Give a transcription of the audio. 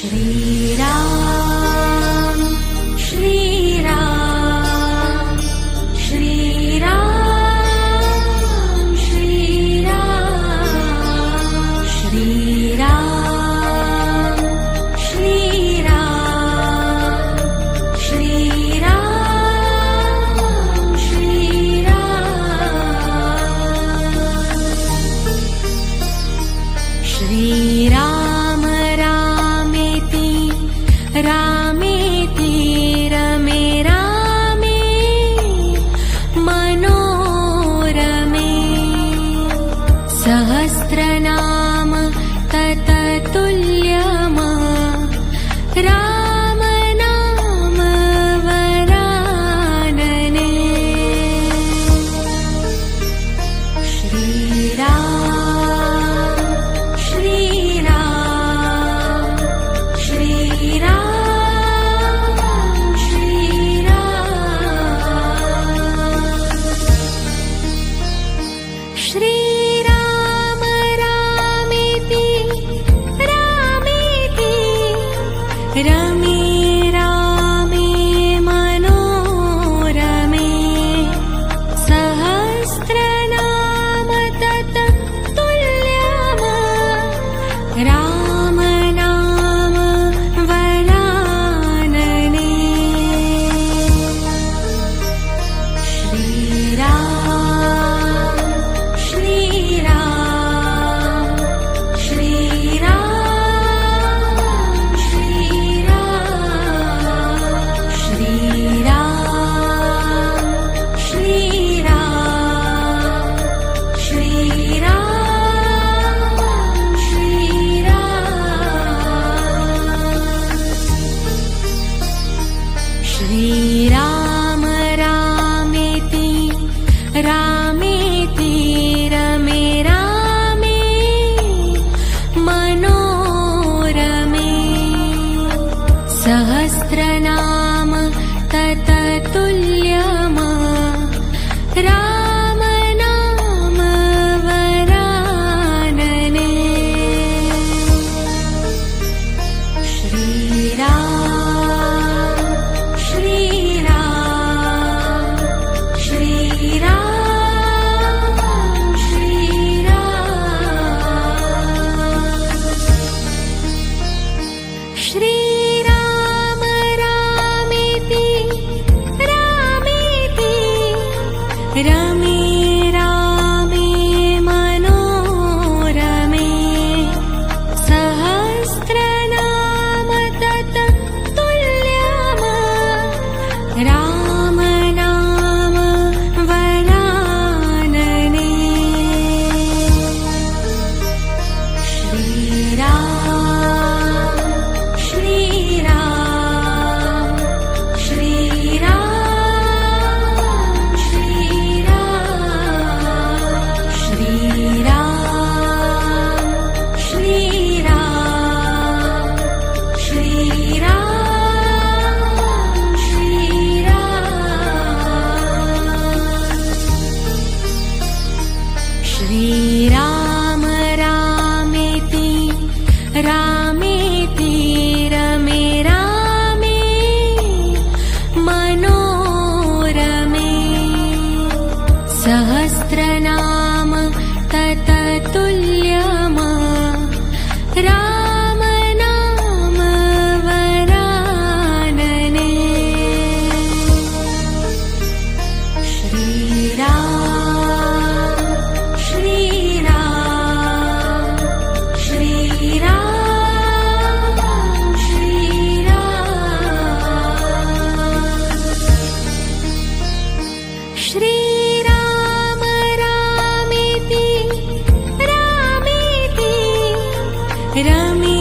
श्रीराम श्रीराम श्रीराम श्रीराम श्रीराम श्रीराम श्रीराम श्रीराम श्रीराम रामेति रामेति रमे रामे मनोरमे सहस्रनाम तततुल्यम राम नाम वरानने श्रीराम श्रीराम श्रीराम श्रीराम श्रीराम रामेति रामेति रमे रामे मनोरमे सहस्रनाम तततुल्यम राम नाम वरानने श्रीराम श्रीराम श्रीराम श्रीराम श्रीराम श्रीराम श्रीराम श्रीराम श्रीराम रामेति रामेति रमे रामे मनोरमे सहस्रनाम तततुल्यम राम नाम वरानने श्रीराम श्रीराम श्रीराम श्रीराम श्रीराम रामेति रामेति रमे रामे मनोरमे सहस्रनाम तततुल्यम राम नाम वरानने श्रीराम श्रीराम श्रीराम श्रीराम श्रीराम श्रीराम श्रीराम श्रीराम श्रीराम रामेति रामेति रमे रामे मनोरमे सहस्रनाम तततुल्यम राम नाम वरानने श्रीराम श्रीराम श्रीराम श्रीराम श्रीराम रामेति रामेति रमे